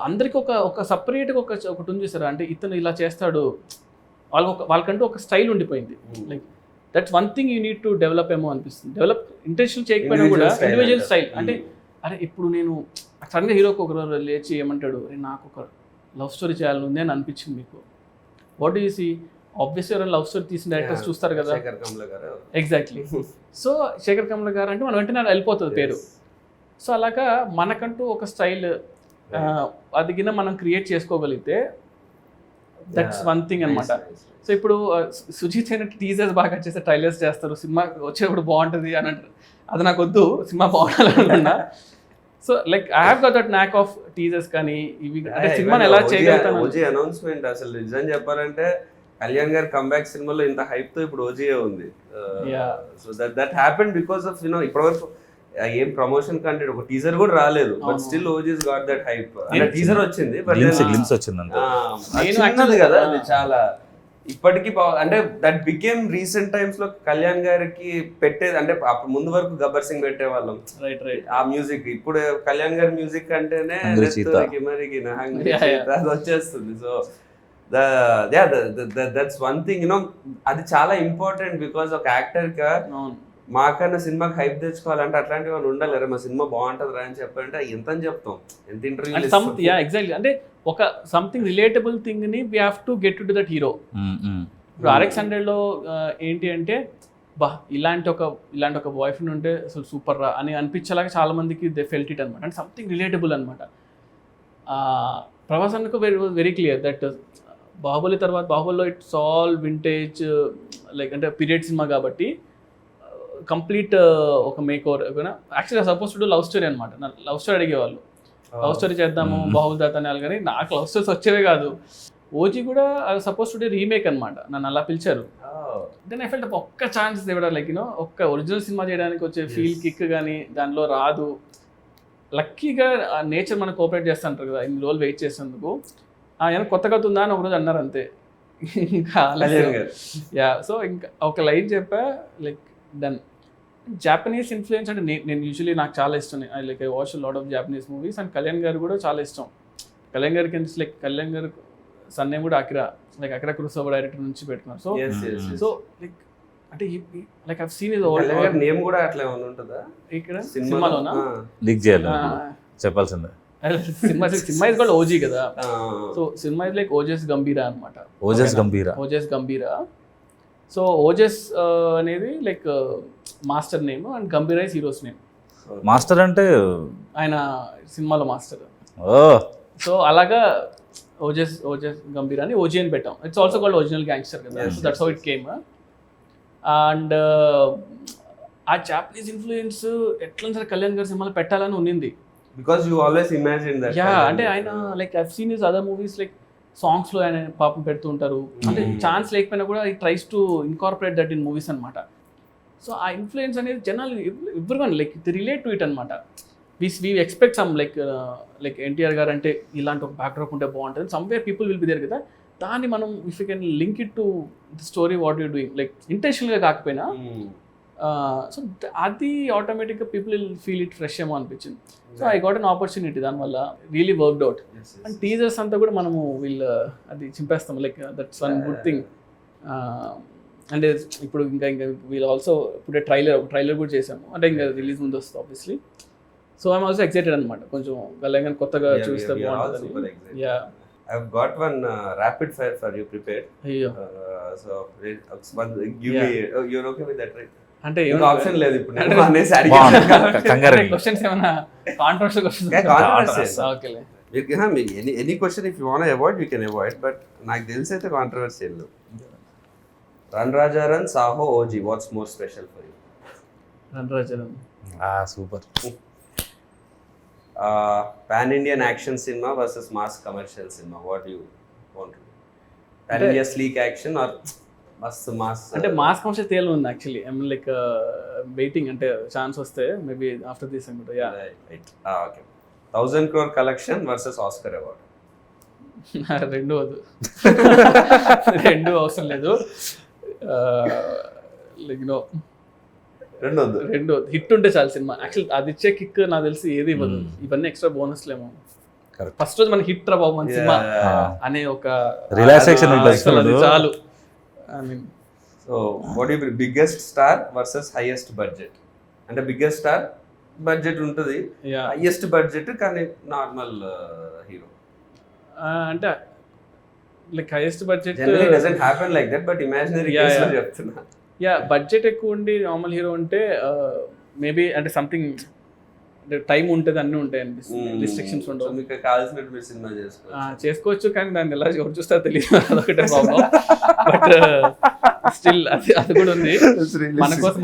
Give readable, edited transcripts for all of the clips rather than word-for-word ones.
అందరికి ఒక సపరేట్గా ఒకటి ఉంది చూసారా, అంటే ఇతను ఇలా చేస్తాడు, వాళ్ళకంటూ ఒక స్టైల్ ఉండిపోయింది. Like that's one thing you need to develop ఏమో అనిపిస్తుంది. డెవలప్ ఇంటెన్షన్ చేయకపోయినా కూడా ఇండివిజువల్ స్టైల్. అంటే అరే ఇప్పుడు నేను సడన్గా హీరోకి ఒక రోజు లేచి ఏమంటాడు, నాకు ఒక లవ్ స్టోరీ చేయాలని ఉంది అని అనిపించింది మీకు, what do you see? Obviously ఎవరైనా లవ్ స్టోరీ తీసిన డైరెక్టర్స్ చూస్తారు కదా. ఎగ్జాక్ట్లీ. సో శేఖర్ కమల గారు అంటే మనం వెంటనే వెళ్ళిపోతుంది పేరు. సో అలాగా మనకంటూ ఒక స్టైల్ అది కింద మనం క్రియేట్ చేసుకోగలిగితే దట్స్ వన్ థింగ్ అనమాట. సో ఇప్పుడు సుజీత్ అయిన టీజర్స్ బాగా చేస్తే ట్రైలర్స్ చేస్తారు, సినిమా వచ్చేప్పుడు బాగుంటుంది అని అంటారు. అది నాకు వద్దు, సినిమా బాగుండాలనుకున్నా. So like I have got that knack of teasers కానీ ఇవి, అంటే సినిమాని ఎలా చేయగలుగుతాను. ఓజీ అనౌన్స్మెంట్ అసలు నిజం చెప్పాలంటే కళ్యాణ్ గారి కంబ్యాక్ సినిమాలో ఇంత హైప్ తో ఇప్పుడు ఓజీ ఉంది. So that happened because of ఇప్పటివరకు ఏం ప్రమోషన్ కంటెంట్ ఒక టీజర్ కూడా రాలేదు, but still OGs got that hype. అంటే టీజర్ వచ్చింది, బట్ గ్లిమ్స్ వచ్చింది కదా, అది చాలా ఇప్పటికీ అంటే దట్ బికేమ్ రీసెంట్ టైమ్స్ లో కళ్యాణ్ గారికి పెట్టేది. అంటే అప్పుడు ముందు వరకు గబ్బర్ సింగ్ పెట్టేవాళ్ళం ఆ మ్యూజిక్, ఇప్పుడు కళ్యాణ్ గారి మ్యూజిక్ అంటేనే అది వచ్చేస్తుంది. సో దట్స్ వన్ థింగ్ అది చాలా ఇంపార్టెంట్. బికాస్ ఒక యాక్టర్ గా మాకన్నా సినిమాకి హైప్ తెచ్చుకోవాలంటే అట్లాంటివి వాళ్ళు ఉండాలి. మా సినిమా బాగుంటుంది రా అని చెప్పాలంటే ఎంత అని చెప్తాం, ఎంత ఇంటర్వ్యూ. ఎగ్జాక్ట్లీ, అంటే ఒక సంథింగ్ రిలేటబుల్ థింగ్ ని we have to get to that hero. ఇప్పుడు RX100లో ఏంటి అంటే ఇలాంటి ఒక బాయ్ ఫ్రెండ్ ఉంటే అసలు సూపర్ రా అని అనిపించేలాగా చాలా మందికి దే ఫెల్ట్ ఇట్ అనమాట. అంటే సంథింగ్ రిలేటబుల్ అనమాట. ప్రభాస్ అన్నకు వెరీ క్లియర్ దట్ బాహుబలి తర్వాత, బాహుబలిలో ఇట్స్ ఆల్ వింటేజ్ లైక్ అంటే పీరియడ్ సినిమా కాబట్టి కంప్లీట్ ఒక మేక్ ఓవర్. యాక్చువల్గా సపోజ్ టు లవ్ స్టోరీ అనమాట. లవ్ స్టోరీ అడిగేవాళ్ళు, లవ్ స్టోరీ చేద్దాము బాహుబలి దాత అని. కానీ నాకు లవ్ స్టోరీస్ వచ్చేవే కాదు. ఓజీ కూడా సపోజ్ టు రీమేక్ అనమాట, నన్ను అలా పిలిచారు. దెన్ ఐ ఫెల్ట్ ఒక్క ఛాన్స్ ఇవ్వడం, లైక్ ఒక్క ఒరిజినల్ సినిమా చేయడానికి వచ్చే ఫీల్ కిక్ కానీ దానిలో రాదు. లక్కీగా నేచర్ మనకు కోఆపరేట్ చేస్తుంటారు కదా, ఇన్ని రోజులు వెయిట్ చేసేందుకు. ఏమైనా కొత్త కథ ఉందా అని ఒకరోజు అన్నారు అంతే. ఇంకా సో ఇంకా ఒక లైన్ చెప్పా, లైక్ డన్. జాపనీస్ ఇన్ఫ్లుయెన్స్ అంటే నేను యూజువలీ నాకు చాలా ఇష్టం. I watch lot of Japanese movies. And Kalyan గారు కూడా చాలా ఇష్టం. కళ్యాణ్ గారికి లైక్ కళ్యాణ్ గారు సన్ నేమ్ కూడా అకిరా కురోసావా డైరెక్టర్ నుంచి పెట్టుకున్నారు. సో లైక్ అంటే like I scene is name కూడా అట్లా ఉంటుందా ఇక్కడ సినిమాలోనా లీక్ చేయాలి చెప్పాల్సిందే. సినిమా ఇస్ కాల్డ్ ఓజీ కదా. So cinema is like Ojas గంభీరా అనమాట. ఓజస్ గంభీరా. సో ఓజస్ అనేది like master name and గంభీరా is heroes name. Master అంటే ఆయన సినిమాలో మాస్టర్. సో అలాగా ఓజస్ గంభీరా అని ఓజీ అని పెట్టాం. It's also called original gangster కదా. So that's how it came. And uh Japanese influence ఎట్లా సరే కళ్యాణ్ గారి సినిమాలో పెట్టాలని ఉన్నింది. Because you always imagine that. అంటే ఆయన like I seen his other movies like songs లో ఆయన పాపం పెడుతూ ఉంటారు. అంటే ఛాన్స్ లేకపోయినా కూడా ఈ tries to incorporate that in movies అనమాట. సో ఆ ఇన్ఫ్లుయెన్స్ అనేది జనాలు everyone like relate to it అనమాట. We expect some like NTR గారు అంటే ఇలాంటి ఒక బ్యాక్డ్రాప్ ఉంటే బాగుంటుంది. Somewhere people will be there కదా. దాన్ని మనం if you can link it to the story what you doing, like ఇంటెన్షనల్గా కాకపోయినా, సో అది ఆటోమేటిక్గా people will feel it fresh ఏమో అనిపించింది. So I got an opportunity, దానివల్ల really worked out. And teasers అంతా కూడా మనము అది చింపేస్తాం, like that's one good thing. అంటే ఇప్పుడు ఇంకా వీళ్ళు ఆల్సో ఇప్పుడు ట్రైలర్ కూడా చేసాము, అంటే ఇంకా రిలీజ్ ముందు వస్తుంది obviously. So I'm also excited అనమాట, కొంచెం కళ్యాణ్ కొత్తగా చూస్తే బాగుంటుంది. Yeah, I've got one rapid fire for you prepared. So give me, you're okay with that, right? అంటే ఆప్షన్ లేదు ఇప్పుడు నేను అనేసి అడిగాను. క్వశ్చన్స్ ఏమైనా కాంట్రవర్షియల్ క్వశ్చన్స్? ఓకేలే, any question if you want avoid you can avoid, but నాకు తెలిసి అయితే controversial. Run Raja run, Saaho, OG, watts more special for you? Run Raja run. Super. Pan Indian action cinema versus mass commercial cinema, what do you want to do? Pan India sleek action or mass? అంటే mass commercial తేలు ఉంది actually. I mean like waiting, అంటే chance వస్తే maybe after this అనుకుంటా. Yeah, right. Okay. 1000 crore collection versus Oscar award? రెండు వద్దు, రెండు అవసరం లేదు. లైక్ నో, రెండు హిట్ ఉంటే చాలు సినిమా. యాక్చువల్ అది ఇచ్చే కిక్ నాకు తెలిసి ఏది ఇవ్వదు. ఇవన్నీ ఎక్స్ట్రా బోనస్లేమో. Correct. ఫస్ట్ రోజు మనకి హిట్ రా బాబు మన సినిమా అనే ఒక రిలాక్సేషన్ ఉంటుంది అసలు అది చాలు. I mean, so what you biggest star versus highest budget? అంటే బిగ్గెస్ట్ స్టార్ బడ్జెట్ ఉంటుంది, yeah. హైయెస్ట్ బడ్జెట్ కానీ నార్మల్ హీరో. అంటే like highest budget generally doesn't happen like that, but imaginary Yeah, case లో yeah. చెప్తున్నా. Budget ఎక్కువ ఉండి normal hero ఉంటే maybe అంటే సంథింగ్ టైం ఉంటుంది, అన్నీ ఉంటాయి అనిపిస్తుంది, రిస్ట్రిక్షన్స్ సో ఉండవు. మీకు కావాల్సినట్టు మీరు సినిమా చేసుకోవచ్చు. చేసుకోవచ్చు కానీ దాన్ని ఎలా ఎవరు చూస్తారో తెలియదు, అదొకటే ప్రాబ్లం. బట్ స్టిల్ అది కూడా ఉంది, మన కోసం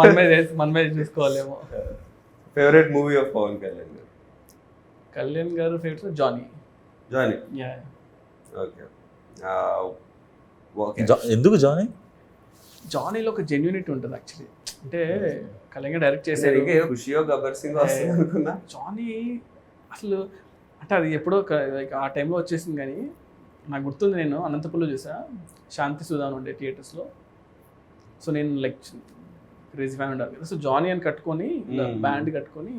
మనమే చూసుకోవాలేమో. Favourite movie of Pawan Kalyan గారు? కళ్యాణ్ గారు favourite Johnny. Johnny, Yeah. Okay. Okay, ఎందుకు జానీ? జానీలో ఒక జెన్యూనిటీ ఉంటుంది యాక్చువల్లీ. అంటే కళ్యాణ్ గారు డైరెక్ట్ చేశారు. ఖుషియో గబ్బర్ సింగ్ వస్తుంది అనుకున్నా. జానీ అసలు అంటే అది ఎప్పుడో లైక్ ఆ టైంలో వచ్చేసింది, కానీ నాకు గుర్తుంది, నేను అనంతపురంలో చూసా, శాంతి సుధాన్ ఉండే థియేటర్స్లో. సో నేను లైక్ క్రేజీ ఫ్యాన్ ఉండాలి కదా, సో జానీ అని కట్టుకొని బ్యాండ్ కట్టుకొని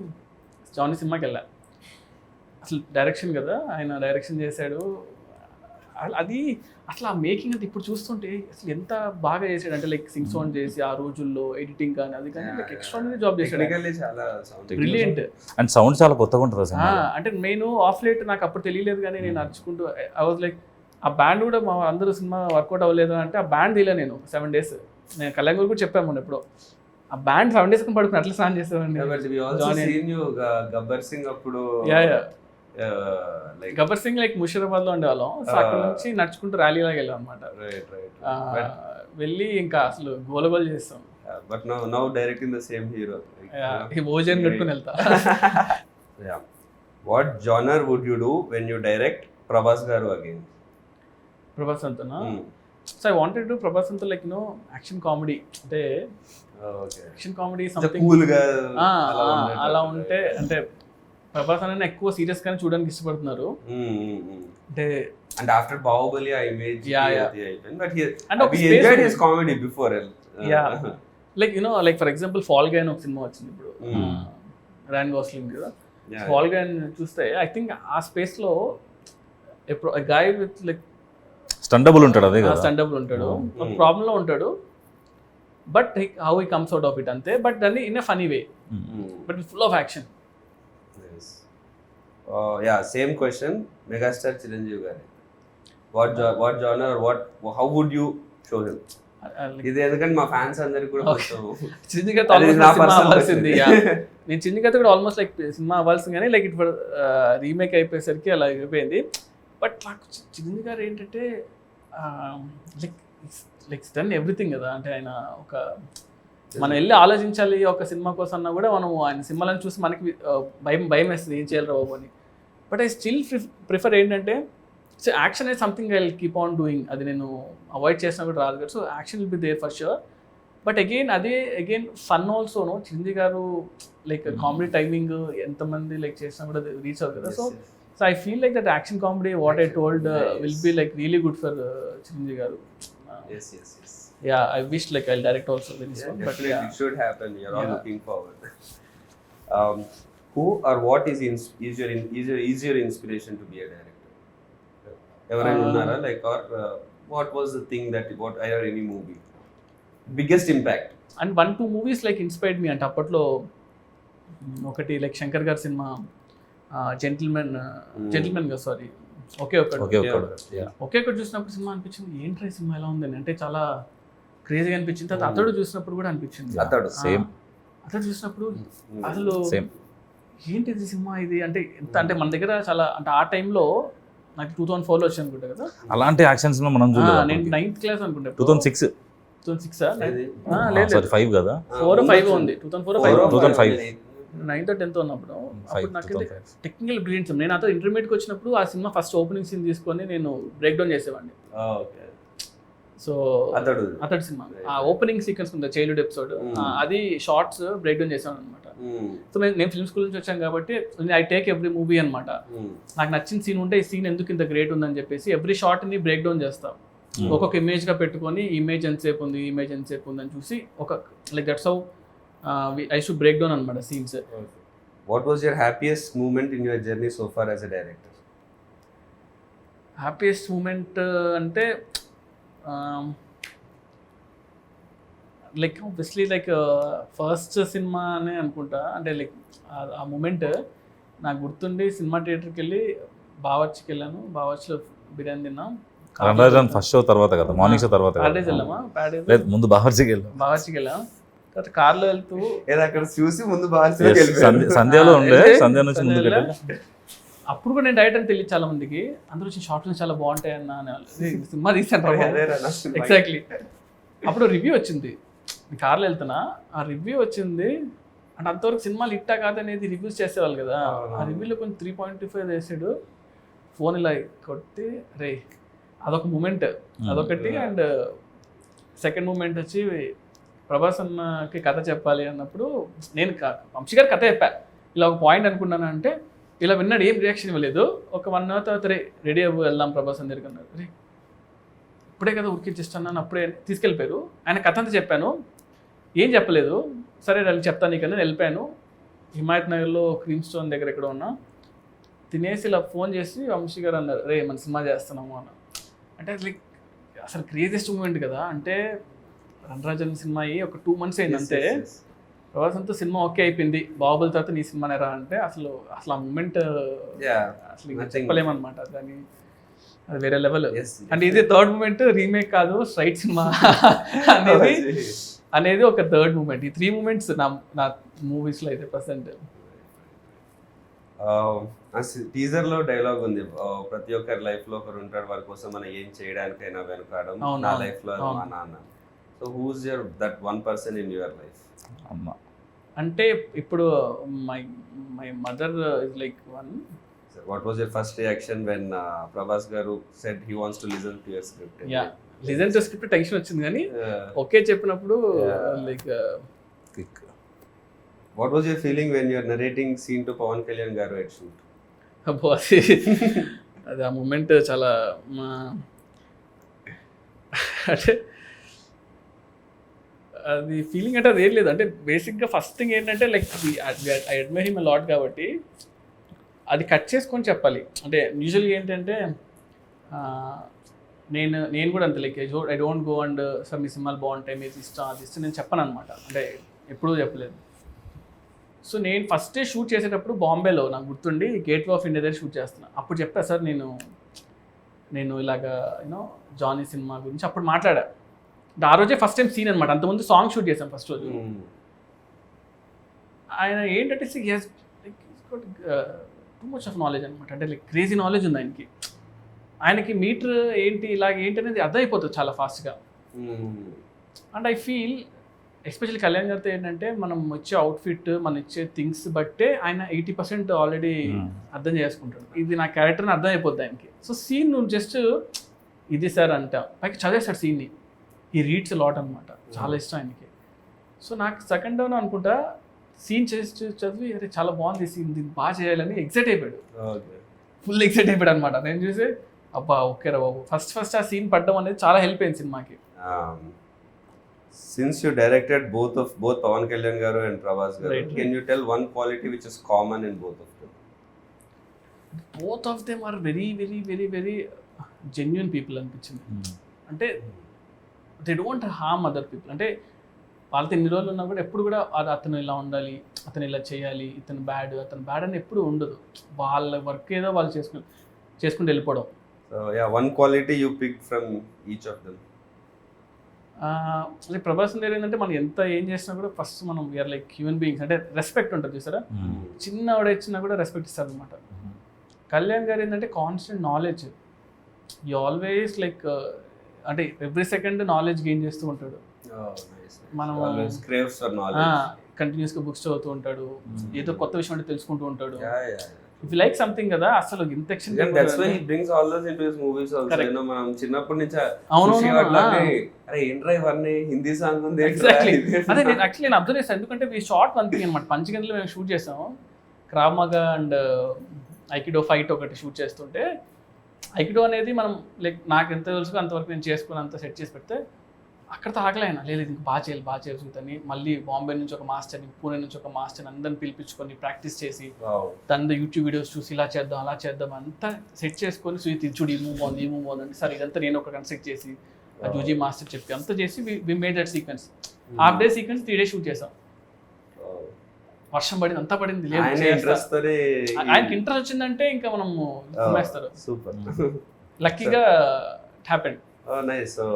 జానీ సినిమాకి వెళ్ళా. అసలు డైరెక్షన్ కదా, ఆయన డైరెక్షన్ చేశాడు. అది అసలు ఆ మేకింగ్ అంటే ఇప్పుడు చూస్తుంటే అసలు ఎంత బాగా చేశాడు అంటే లైక్ సింగ్ సౌండ్ చేసి ఆ రోజుల్లో ఎడిటింగ్ కానీ అది కానీ లైక్ ఎక్స్ట్రాడినరీ జాబ్ చేశాడు, టెక్నికల్లీ చాలా బ్రిలియంట్. అండ్ సౌండ్ చాలా కొత్తగా ఉంటుంది అసలు. అంటే నేను ఆఫ్ లైట్ నాకు అప్పుడు తెలియలేదు, కానీ నేను నడుచుకుంటూ ఐ వాజ్ లైక్ ఆ బ్యాండ్ కూడా మా అందరూ సినిమా వర్కౌట్ అవ్వలేదు అంటే ఆ బ్యాండ్ తీయలే నేను 7 days. నేను కళ్యాణ్ గారు కూడా చెప్పాను మొన్న ఎప్పుడో, ఆ బ్యాండ్ 7 days పడుకుని అట్లా స్నాన్ చేసేవాడిని. గబ్బర్ సింగ్ అప్పుడు గబ్బర్ సింగ్ లైక్ ముషీరాబాద్ లో ఉండేవాళ్ళం. సో అక్కడ నుంచి నడుచుకుంటూ ర్యాలీ లాగా వెళ్ళాం అనమాట. వెళ్ళి ఇంకా అసలు గోలగోలు చేస్తాం. But now directing the same hero, ఈ భోజనం కట్టుకుని వెళ్తా. What genre would you do when you direct Prabhas గారు అగైన్? ప్రభాస్ అంతనా? So I wanted to Prabhas అంతా లైక్ నో యాక్షన్ కామెడీ, అంటే యాక్షన్ కామెడీ సంథింగ్ కూల్ గా అలా ఉంటే. అంటే ప్రభాస్ అనే ఎక్కువ సీరియస్ గానే చూడడానికి ఇష్టపడుతున్నారు. అంటే ఆఫ్టర్ బాహుబలి ఆ ఇమేజ్ అయిపోయింది, బట్ అంటే ఒక he enjoyed his comedy before. Like like for example Fall Guy అని ఒక సినిమా వచ్చింది ఇప్పుడు, రాయన్ గోస్లింగ్ కదా. ఫాల్ గై చూస్తే ఐ థింక్ ఆ స్పేస్ లో గాయ్ విత్ లైక్ స్టండబుల్ ఉంటాడు, అదే కదా, స్టండబుల్ ఉంటాడు, ప్రాబ్లం లో ఉంటాడు, but how he comes out of it అంతే. బట్ దాన్ని in a funny way, but full of action. Same question megastar Chiranjeevi గారి, what genre, how would you show him? ఇది ఎందుకంటే మా ఫ్యాన్స్ అందరికి కూడా చిరంజీవి గారితో సినిమా అవ్వాల్సింది. నేను చిరంజీవి గారితో కూడా ఆల్మోస్ట్ లైక్ సినిమా అవ్వాల్సింది, కానీ లైక్ ఇప్పుడు రీమేక్ అయిపోయేసరికి అలా అయిపోయింది. బట్ నాకు చిరంజీవి గారు ఏంటంటే లైక్ డన్ ఎవ్రీథింగ్ కదా. అంటే ఆయన ఒక మనం వెళ్ళి ఆలోచించాలి ఒక సినిమా కోసం అన్నా కూడా మనం ఆయన సినిమాలను చూసి మనకి భయం వేస్తుంది, ఏం చేయాలి బాబు అని. బట్ ఐ స్టిల్ ప్రిఫర్ ఏంటంటే so action is something I'll keep on doing. అది నేను అవాయిడ్ చేసినా కూడా రాదు కదా. So action will be there for sure. But again fun ఆల్సోనో. చిరంజీవి గారు లైక్ కామెడీ టైమింగ్ ఎంతమంది లైక్ చేసినా కూడా రీచ్ అవుతుంది కదా. So I feel like that action comedy what I told will be like really good for Chiranjeevi గారు. Yeah, I wish like I'll direct also with this one. But it should happen. You're all looking forward. Who or what is your inspiration to be a director? ఎవరైనా ఉన్నారా like or what was the thing that what I or any movie biggest impact? And 1-2 movies like inspired me. అంటే అప్పట్లో ఒకటి like Shankar గారి సినిమా Gentleman గా sorry ఒకే ఒకటి చూసినప్పుడు సినిమా అనిపించింది ఏంట్రా ఈ సినిమా ఎలా ఉందని. అంటే చాలా క్రేజీగా అనిపించింది. తర్వాత అతడు చూసినప్పుడు కూడా అనిపించింది. అతడు చూసినప్పుడు అసలు ఏంటిది సినిమా ఇది అంటే ఎంత అంటే మన దగ్గర చాలా అంటే ఆ టైంలో నాకు 2004లో వచ్చి అనుకుంటా కదా అలాంటి యాక్షన్స్ లో మనం చూడలేదు. నేను 9th క్లాస్ అనుకుంటా. 2006 లేదు 5 కదా 4 or 5 ఉంది. 2005 9th or 10th ఉన్నప్పుడు అప్పుడు నాకు టెక్నికల్ బ్రిలియన్స్. నేను అతను ఇంటర్మీడియట్కి వచ్చినప్పుడు ఆ సినిమా ఫస్ట్ ఓపెనింగ్ సీన్ తీసుకొని నేను బ్రేక్ డౌన్ చేసేవాడిని. సో అతడు సినిమా ఆ ఓపెనింగ్ సీక్వెన్స్ ఉంది చైల్డ్హుడ్ ఎపిసోడ్, అది షార్ట్స్ బ్రేక్ డౌన్ చేసాను అనమాట. సో నేను ఫిల్మ్ స్కూల్ నుంచి వచ్చాను కాబట్టి ఐ టేక్ ఎవ్రీ మూవీ అనమాట. నాకు నచ్చిన సీన్ ఉంటే ఈ సీన్ ఎందుకు ఇంత గ్రేట్ ఉందని చెప్పేసి ఎవ్రీ షార్ట్ ని బ్రేక్ డౌన్ చేస్తాం. ఒక్కొక్క ఇమేజ్ గా పెట్టుకొని ఇమేజ్ ఎంతసేపు ఉంది అని చూసి ఒక like that's how I should break down అనమాట scenes. What was your happiest moment in your journey so far as a director? Happiest moment అంటే like obviously like first cinema అనే అనుకుంటా. అంటే లైక్ ఆ మూమెంట్ నాకు గుర్తుండి సినిమా థియేటర్కి వెళ్ళి బావర్చికి వెళ్ళాను. బావర్చిలో బిర్యానీ తిన్నాం. రణరాజన్ ఫస్ట్ షో తర్వాత కదా, మార్నింగ్ షో తర్వాత ప్యాడేజ్ వెళ్ళామా? ప్యాడేజ్ లేదు, ముందు బావర్చికి వెళ్ళాం. బావర్చికి వెళ్ళాం. తర్వాత కార్లో వెళ్తూ అక్కడ చూసి ముందు సంధ్యలో ఉండే, సంధ్య నుంచి ముందుకు వెళ్ళాం. అప్పుడు కూడా నేను డైరెక్ట్ అని తెలియదు చాలా మందికి. అందరూ వచ్చి షార్ట్లు చాలా బాగుంటాయి అన్న సినిమా తీసాను. ఎగ్జాక్ట్లీ. అప్పుడు రివ్యూ వచ్చింది, కార్లో వెళ్తున్నా, ఆ రివ్యూ వచ్చింది. అంటే అంతవరకు సినిమాలు ఇట్టా కాదనేది రివ్యూస్ చేసేవాళ్ళు కదా. ఆ రివ్యూలో కొంచెం 3.25 వేసాడు. ఫోన్ ఇలా కొట్టి రే, అదొక మూమెంట్, అదొకటి. అండ్ సెకండ్ మూమెంట్ వచ్చి ప్రభాస్ అన్నకి కథ చెప్పాలి అన్నప్పుడు నేను వంశీ గారు కథ చెప్పా. ఇలా ఒక పాయింట్ అనుకున్నాను అంటే ఇలా విన్నాడు, ఏం రియాక్షన్ ఇవ్వలేదు. ఒక 1 hour తర్వాత రెడీ అవ్వు వెళ్దాం ప్రభాస్ అని దగ్గరికి అన్నారు. రే ఇప్పుడే కదా ఉరికిచ్చేస్తున్నాను, అప్పుడే తీసుకెళ్ళిపోయారు. ఆయన కథ అంతా చెప్పాను, ఏం చెప్పలేదు. సరే వెళ్ళి చెప్తాను నీకన్నా వెళ్ళిపోయాను. హిమాయత్ నగర్లో క్రీమ్ స్టోన్ దగ్గర ఎక్కడ ఉన్నా తినేసి ఇలా ఫోన్ చేసి వంశీ గారు అన్నారు, రే మన సినిమా చేస్తున్నాము అన్న. అంటే లైక్ అసలు క్రేజియస్ట్ మూమెంట్ కదా. అంటే రణరాజన్ సినిమా అయ్యి ఒక 2 months అయింది అంతే. ప్రభాస్ అంతా సినిమా ఓకే అయిపోయింది, బాహుబలి తర్వాత నీ సినిమానే రా అంటే అసలు ఆ మూమెంట్ అసలు చెప్పలేమన్నమాట. దాన్ని అది వేరే లెవెల్. అంటే ఇది థర్డ్ మూమెంట్, రీమేక్ కాదు, స్ట్రైట్ సినిమా అనేది ఒక థర్డ్ మూమెంట్. ఈ 3 moments నా మూవీస్లో అయితే ప్రజెంట్. టీజర్ లో డైలాగ్ ఉంది, ప్రతి ఒక్కరి లైఫ్ లో ఒకరు ఉంటాడు, వారి కోసం మనం ఏం చేయడానికైనా వెనకాడం, నా లైఫ్ లో మా నాన్న. So who's your that one person in your life? అమ్మ. అంటే ఇప్పుడు my mother is like one. What was your first reaction when Prabhas గారు said he wants to listen to your script? Yeah, listen to script tension వచ్చింది, కానీ okay చెప్పినప్పుడు like kick. What was your feeling when you are narrating scene to Pawan Kalyan garu at shoot? అబ్బో అది ఆ moment చాలా అంటే అది feeling అంటే అది ఏం లేదు. అంటే బేసిక్గా ఫస్ట్ థింగ్ ఏంటంటే like I admire him lot కాబట్టి అది కట్ చేసుకొని చెప్పాలి. అంటే యూజువల్గా ఏంటంటే నేను కూడా అంతే like I don't go and sir మీ సినిమాలు బాగుంటాయి, మీరు ఇష్టం అది ఇష్టం నేను చెప్పను అనమాట. అంటే ఎప్పుడూ చెప్పలేదు. సో నేను ఫస్ట్ డే షూట్ చేసేటప్పుడు బాంబేలో నాకు గుర్తుండి గేట్వే ఆఫ్ ఇండియా దగ్గర షూట్ చేస్తున్నా. అప్పుడు చెప్పా, సార్ నేను ఇలాగా యూనో జానీ సినిమా గురించి అప్పుడు మాట్లాడా. ఆ రోజే ఫస్ట్ టైం సీన్ అనమాట. అంతకుముందు సాంగ్ షూట్ చేశాం ఫస్ట్ రోజు. ఆయన ఏంటంటే టూ మచ్ ఆఫ్ నాలెడ్జ్ అనమాట. అంటే లైక్ క్రేజీ నాలెడ్జ్ ఉంది ఆయనకి. ఆయనకి మీటర్ ఏంటి ఇలాగ ఏంటి అనేది అర్థమైపోతుంది చాలా ఫాస్ట్గా. And I feel especially Kalyan గారితో ఏంటంటే మనం వచ్చే అవుట్ఫిట్, మనం ఇచ్చే థింగ్స్ బట్టే ఆయన 80% ఆల్రెడీ అర్థం చేసుకుంటాడు. ఇది నా క్యారెక్టర్ని అర్థం అయిపోద్ది ఆయనకి. సో సీన్ నువ్వు జస్ట్ ఇది సార్ అంట పైకి చదివేస్తాడు సీన్ని. ఈ రీడ్స్ లాట్ అనమాట, చాలా ఇష్టం ఆయనకి. సో నాకు సెకండ్ డౌన్ అనుకుంటా సీన్ చేసి చదివి అరే చాలా బాగుంది సీన్, దీన్ని బాగా చేయాలని ఎక్సైట్ అయిపోయాడు, ఫుల్ ఎక్సైట్ అయిపోయాడు అనమాట. నేను చూసి అబ్బా ఓకే రా బాబు, ఫస్ట్ ఆ సీన్ పడ్డం అనేది చాలా హెల్ప్ అయింది సినిమాకి. Since you directed both Pawan Kalyan garu and Prabhas garu, right, can you tell one quality which is common in both of them? Both of them are very very very very genuine people అనిపించింది. అంటే they don't harm other people. అంటే వాళ్ళతో ఎన్ని రోజులు ఉన్నా కూడా ఎప్పుడు కూడా అతను ఇలా ఉండాలి, అతను ఇలా చేయాలి, అతను బ్యాడ్ అని ఎప్పుడు ఉండదు. వాళ్ళ వర్క్ ఏదో వాళ్ళు చేసుకుంటూ వెళ్ళిపోవడం. So yeah, one quality you picked from each of them. అంటే ప్రభాస్ దగ్గర ఏంటంటే మనం ఎంత ఏం చేసినా కూడా ఫస్ట్ మనం వీఆర్ లైక్ హ్యూమన్ బీయింగ్స్. అంటే రెస్పెక్ట్ ఉంటుంది చూసారా, చిన్నవాడు ఇచ్చినా కూడా రెస్పెక్ట్ ఇస్తారు అనమాట. కళ్యాణ్ గారు ఏంటంటే constant knowledge, you always like అంటే ఎవ్రీ సెకండ్ నాలెడ్జ్ గెయిన్ చేస్తూ ఉంటాడు. మనం కంటిన్యూస్గా బుక్స్ చదువుతూ ఉంటాడు, ఏదో కొత్త విషయం అంటే తెలుసుకుంటూ ఉంటాడు. ఇఫ్ యు లైక్ సంథింగ్ కదా అసలు ఇంత action. That's why he brings all those into his movies also. You know మనం చిన్నప్పటి నుంచి అరే ఏంట్రా ఇవన్నీ హిందీ సాంగ్ ఉంది. ఎగ్జాక్ట్లీ అదే నేను అబ్జర్వ్ చేస్తాను. ఎందుకంటే వి షార్ట్ వన్ థింగ్ అనమాట. పంచగంటలో మేము షూట్ చేసాము. క్రావ్ మాగా అండ్ ఐకిడో ఫైట్ ఒకటి షూట్ చేస్తుంటే, ఐకిడో అనేది మనం లైక్ నాకు ఎంత తెలుసు అంతవరకు నేను చేసుకుని అంత సెట్ చేసి పెడితే అక్కడతో ఆగలేనా లేదు ఇంక బాగా చేయాలి చూద్దని మళ్ళీ బాంబే నుంచి ఒక మాస్టర్ని పూణే నుంచి ఒక మాస్టర్ని అందరిని పిలిపించుకొని ప్రాక్టీస్ చేసి దాని యూట్యూబ్ వీడియోస్ చూసి ఇలా చేద్దాం అలా చేద్దాం అంతా సెట్ చేసుకొని సుజిత్ చూడు ఈ మూవ్ బాగుంది అంటే సరే ఇదంతా నేను ఒక కన్సెప్ట్ చేసి ఆ జూజీ మాస్టర్ చెప్పి అంతా చేసి we made that sequence half day sequence 3 days shoot చేసాం. వర్షం పడింది అంతా పడింది లేదు ఆయనకి ఇంట్రెస్ట్ వచ్చిందంటే ఇంకా మనం వేస్తారు. సూపర్ లక్కీగా happened. Nice. So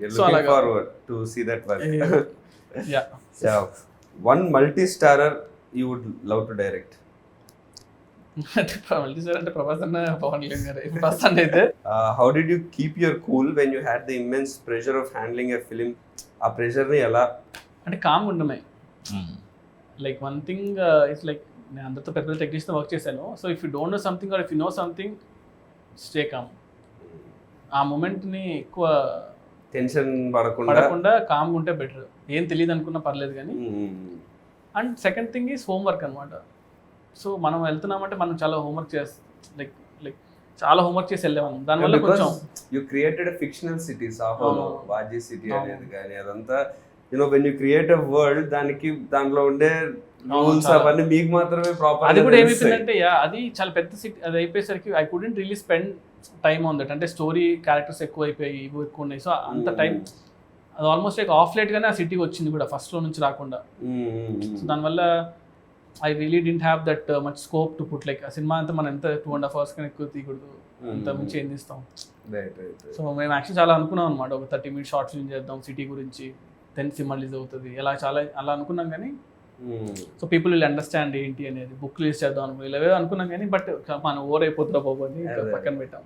looking forward to see that work. Yeah. So one multi-starrer you would love to direct. Multistar అంటే ప్రభాస్ అన్న పవన్ కళ్యాణ్ గారు ఫస్ట్ అయితే. How did you keep your cool when you had the immense pressure of handling a film? ఆ pressure ని ఎలా అంటే కామ్గా ఉండమే. Like one thing it's like నేను అందరితో పెద్ద టెక్నీషియన్తో వర్క్ చేశాను. So if you don't know something or if you know something stay calm. ఆ మూమెంట్ని ఎక్కువ టెన్షన్ పడకుండా కామ్గా ఉంటే బెటర్. ఏం తెలియదు అనుకున్నా పర్లేదు కానీ. And second thing is homework అనమాట. సో మనం వెళ్తున్నామంటే మనం చాలా హోంవర్క్ చేస్తాం. లైక్ చాలా హోంవర్క్ చేసి వెళ్ళాము. దానివల్ల కొంచెం యూ క్రియేటెడ్ ఫిక్షనల్ సిటీ సాహోలో వాజీ సిటీ అనేది కానీ అదంతా you know when you create a world దాంట్లో ఉండే రూల్స్ అవన్నీ మీకు మాత్రమే ప్రాపర్. అది కూడా ఏమైపోయిందంటే అది చాలా పెద్ద సిటీ. అది అయిపోయేసరికి I couldn't really spend time on that. అంటే స్టోరీ క్యారెక్టర్స్ ఎక్కువ అయిపోయి ఇవి ఎక్కువ ఉన్నాయి. సో అంత టైం అది ఆల్మోస్ట్ లైక్ ఆఫ్ లైట్గానే ఆ సిటీకి వచ్చింది కూడా ఫస్ట్లో నుంచి రాకుండా. సో దానివల్ల I really didn't have that much scope to put. Like ఆ సినిమా అంతా మనం ఎంత 2.5 hours కానీ ఎక్కువ తీయకూడదు, అంత మించి ఏం తీస్తాం. సో మేము యాక్చువల్లీ చాలా అనుకున్నాం అనమాట, ఒక 30 minutes షార్ట్ ఫిల్మ్ చేద్దాం సిటీ గురించి, దెన్ సినిమా రిలీజ్ అవుతుంది అలా అనుకున్నాం. కానీ సో పీపుల్ విల్ అండర్స్టాండ్ ఏంటి అనేది, బుక్ రిలీజ్ చేద్దాం ఇలాగే అనుకున్నాం. కానీ బట్ మనం ఓవర్ అయిపోతుందా బాబు అని పక్కన పెట్టాం.